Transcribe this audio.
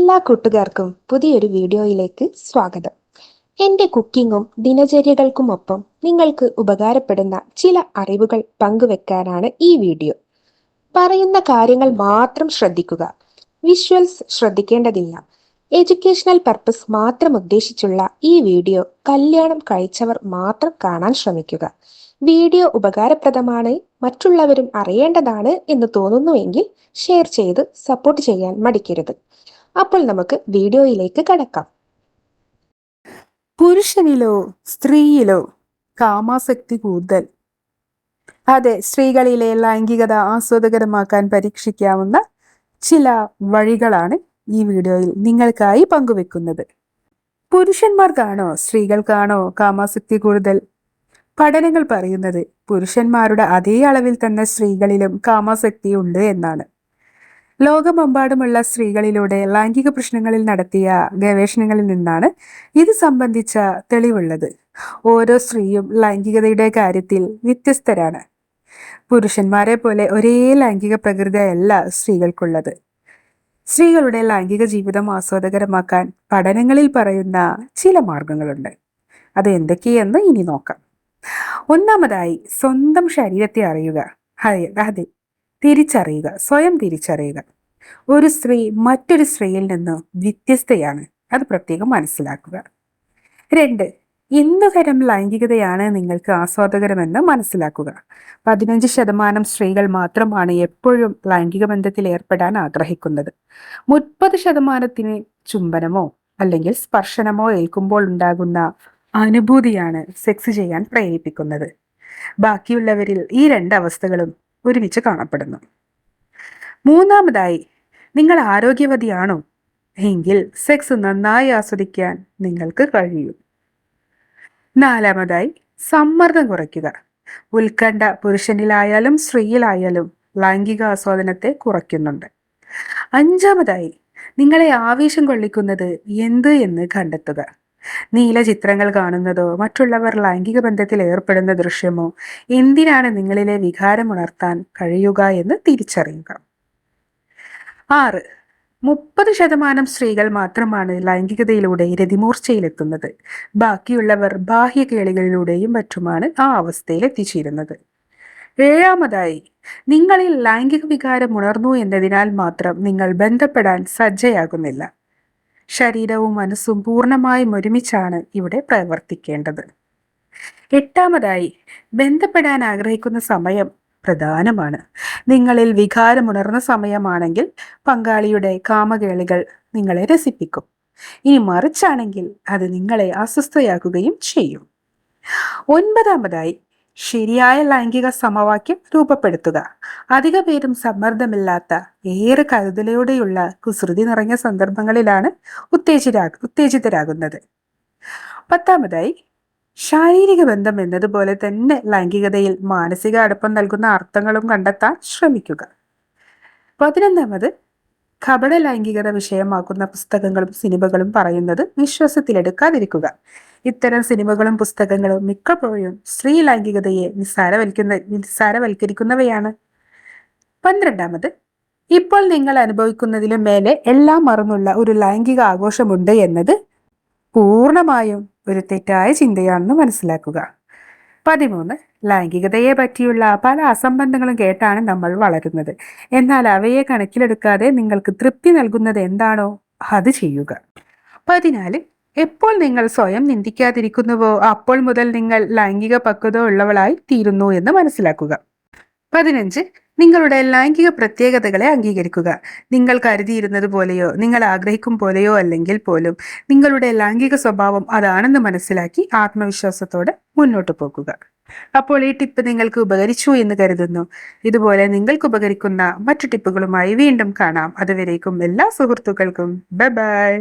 എല്ലാ കൂട്ടുകാർക്കും പുതിയൊരു വീഡിയോയിലേക്ക് സ്വാഗതം. എൻ്റെ കുക്കിങ്ങും ദിനചര്യകൾക്കുമൊപ്പം നിങ്ങൾക്ക് ഉപകാരപ്പെടുന്ന ചില അറിവുകൾ പങ്കുവെക്കാനാണ് ഈ വീഡിയോ. പറയുന്ന കാര്യങ്ങൾ മാത്രം ശ്രദ്ധിക്കുക. വിഷ്വൽസ് ശ്രദ്ധിക്കേണ്ടതില്ല. എഡ്യൂക്കേഷണൽ പർപ്പസ് മാത്രം ഉദ്ദേശിച്ചുള്ള ഈ വീഡിയോ കല്യാണം കഴിച്ചവർ മാത്രം കാണാൻ ശ്രമിക്കുക. വീഡിയോ ഉപകാരപ്രദമാണ്, മറ്റുള്ളവരും അറിയേണ്ടതാണ് എന്ന് തോന്നുന്നുവെങ്കിൽ ഷെയർ ചെയ്ത് സപ്പോർട്ട് ചെയ്യാൻ മടിക്കരുത്. അപ്പോൾ നമുക്ക് വീഡിയോയിലേക്ക് കടക്കാം. പുരുഷനിലോ സ്ത്രീയിലോ കാമാസക്തി കൂടുതൽ? അതെ, സ്ത്രീകളിലെ ലൈംഗികത ആസ്വാദകരമാക്കാൻ പരീക്ഷിക്കാവുന്ന ചില വഴികളാണ് ഈ വീഡിയോയിൽ നിങ്ങൾക്കായി പങ്കുവെക്കുന്നത്. പുരുഷന്മാർക്കാണോ സ്ത്രീകൾക്കാണോ കാമാസക്തി കൂടുതൽ? പഠനങ്ങൾ പറയുന്നത് പുരുഷന്മാരുടെ അതേ അളവിൽ തന്നെ സ്ത്രീകളിലും കാമാസക്തി ഉണ്ട് എന്നാണ്. ലോകമെമ്പാടുമുള്ള സ്ത്രീകളിലൂടെ ലൈംഗിക പ്രശ്നങ്ങളിൽ നടത്തിയ ഗവേഷണങ്ങളിൽ നിന്നാണ് ഇത് സംബന്ധിച്ച തെളിവുള്ളത്. ഓരോ സ്ത്രീയും ലൈംഗികതയുടെ കാര്യത്തിൽ വ്യത്യസ്തരാണ്. പുരുഷന്മാരെ പോലെ ഒരേ ലൈംഗിക പ്രകൃതിയല്ല സ്ത്രീകൾക്കുള്ളത്. സ്ത്രീകളുടെ ലൈംഗിക ജീവിതം ആസ്വാദകരമാക്കാൻ പഠനങ്ങളിൽ പറയുന്ന ചില മാർഗങ്ങളുണ്ട്. അത് എന്തൊക്കെയെന്ന് ഇനി നോക്കാം. ഒന്നാമതായി, സ്വന്തം ശരീരത്തെ അറിയുക. അതെ, തിരിച്ചറിയുക, സ്വയം തിരിച്ചറിയുക. ഒരു സ്ത്രീ മറ്റൊരു സ്ത്രീയിൽ നിന്ന് വ്യത്യസ്തയാണ്, അത് പ്രത്യേകം മനസ്സിലാക്കുക. 2, എന്തുതരം ലൈംഗികതയാണ് നിങ്ങൾക്ക് ആസ്വാദകരമെന്ന് മനസ്സിലാക്കുക. 15% സ്ത്രീകൾ മാത്രമാണ് എപ്പോഴും ലൈംഗിക ബന്ധത്തിൽ ഏർപ്പെടാൻ ആഗ്രഹിക്കുന്നത്. 30% ചുംബനമോ അല്ലെങ്കിൽ സ്പർശനമോ ഏൽക്കുമ്പോൾ ഉണ്ടാകുന്ന അനുഭൂതിയാണ് സെക്സ് ചെയ്യാൻ പ്രേരിപ്പിക്കുന്നത്. ബാക്കിയുള്ളവരിൽ ഈ 2 അവസ്ഥകളും ഒരുമിച്ച് കാണപ്പെടുന്നു. മൂന്നാമതായി, നിങ്ങൾ ആരോഗ്യവതിയാണോ എങ്കിൽ സെക്സ് നന്നായി ആസ്വദിക്കാൻ നിങ്ങൾക്ക് കഴിയും. നാലാമതായി, സമ്മർദ്ദം കുറയ്ക്കുക. ഉത്കണ്ഠ പുരുഷനിലായാലും സ്ത്രീയിലായാലും ലൈംഗിക ആസ്വാദനത്തെ കുറയ്ക്കുന്നുണ്ട്. അഞ്ചാമതായി, നിങ്ങളെ ആവേശം കൊള്ളിക്കുന്നത് എന്ത് എന്ന് കണ്ടെത്തുക. നീല ചിത്രങ്ങൾ കാണുന്നതോ മറ്റുള്ളവർ ലൈംഗിക ബന്ധത്തിൽ ഏർപ്പെടുന്ന ദൃശ്യമോ എന്തിനാണ് നിങ്ങളിലെ വികാരം ഉണർത്താൻ കഴിയുക എന്ന് തിരിച്ചറിയുക. 6, 30% സ്ത്രീകൾ മാത്രമാണ് ലൈംഗികതയിലൂടെ രതിമൂർച്ചയിലെത്തുന്നത്. ബാക്കിയുള്ളവർ ബാഹ്യ കേളികളിലൂടെയും മറ്റുമാണ് ആ അവസ്ഥയിൽ എത്തിച്ചേരുന്നത്. ഏഴാമതായി, നിങ്ങളിൽ ലൈംഗിക വികാരം ഉണർന്നു എന്നതിനാൽ മാത്രം നിങ്ങൾ ബന്ധപ്പെടാൻ സജ്ജയാകുന്നില്ല. ശരീരവും മനസ്സും പൂർണ്ണമായും ഒരുമിച്ചാണ് ഇവിടെ പ്രവർത്തിക്കേണ്ടത്. എട്ടാമതായി, ബന്ധപ്പെടാൻ ആഗ്രഹിക്കുന്ന സമയം പ്രധാനമാണ്. നിങ്ങളിൽ വികാരമുണർന്ന സമയമാണെങ്കിൽ പങ്കാളിയുടെ കാമകേളികൾ നിങ്ങളെ രസിപ്പിക്കും. ഇനി മറിച്ചാണെങ്കിൽ അത് നിങ്ങളെ അസ്വസ്ഥയാക്കുകയും ചെയ്യും. ഒൻപതാമതായി, ശരിയായ ലൈംഗിക സമവാക്യം രൂപപ്പെടുത്തുക. അധിക പേരും സമ്മർദ്ദമില്ലാത്ത ഏറെ കരുതലോടെയുള്ള കുസൃതി നിറഞ്ഞ സന്ദർഭങ്ങളിലാണ് ഉത്തേജിതരാകുന്നത്. പത്താമതായി, ശാരീരിക ബന്ധം എന്നതുപോലെ തന്നെ ലൈംഗികതയിൽ മാനസിക അടുപ്പം നൽകുന്ന അർത്ഥങ്ങളും കണ്ടെത്താൻ ശ്രമിക്കുക. 11, കപട ലൈംഗികത വിഷയമാക്കുന്ന പുസ്തകങ്ങളും സിനിമകളും പറയുന്നത് വിശ്വാസത്തിലെടുക്കാതിരിക്കുക. ഇത്തരം സിനിമകളും പുസ്തകങ്ങളും മിക്കപ്പോഴും സ്ത്രീ ലൈംഗികതയെ നിസ്സാരവൽക്കരിക്കുന്നവയാണ്. 12, ഇപ്പോൾ നിങ്ങൾ അനുഭവിക്കുന്നതിലും മേലെ എല്ലാം മറന്നുള്ള ഒരു ലൈംഗിക ആഘോഷമുണ്ട് എന്നത് പൂർണ്ണമായും ഒരു തെറ്റായ ചിന്തയാണെന്ന് മനസ്സിലാക്കുക. 13, ലൈംഗികതയെ പറ്റിയുള്ള പല അസംബന്ധങ്ങളും കേട്ടാണ് നമ്മൾ വളരുന്നത്. എന്നാൽ അവയെ കണക്കിലെടുക്കാതെ നിങ്ങൾക്ക് തൃപ്തി നൽകുന്നത് എന്താണോ അത് ചെയ്യുക. 14, എപ്പോൾ നിങ്ങൾ സ്വയം നിന്ദിക്കാതിരിക്കുന്നുവോ അപ്പോൾ മുതൽ നിങ്ങൾ ലൈംഗിക പക്വത ഉള്ളവളായി തീരുന്നു എന്ന് മനസ്സിലാക്കുക. 15, നിങ്ങളുടെ ലൈംഗിക പ്രത്യേകതകളെ അംഗീകരിക്കുക. നിങ്ങൾ കരുതിയിരുന്നത് പോലെയോ നിങ്ങൾ ആഗ്രഹിക്കും പോലെയോ അല്ലെങ്കിൽ പോലും നിങ്ങളുടെ ലൈംഗിക സ്വഭാവം അതാണെന്ന് മനസ്സിലാക്കി ആത്മവിശ്വാസത്തോടെ മുന്നോട്ട് പോകുക. അപ്പോൾ ഈ ടിപ്പ് നിങ്ങൾക്ക് ഉപകരിച്ചു എന്ന് കരുതുന്നു. ഇതുപോലെ നിങ്ങൾക്ക് ഉപകരിക്കുന്ന മറ്റു ടിപ്പുകളുമായി വീണ്ടും കാണാം. അതുവരേക്കും എല്ലാ സുഹൃത്തുക്കൾക്കും ബൈ ബൈ.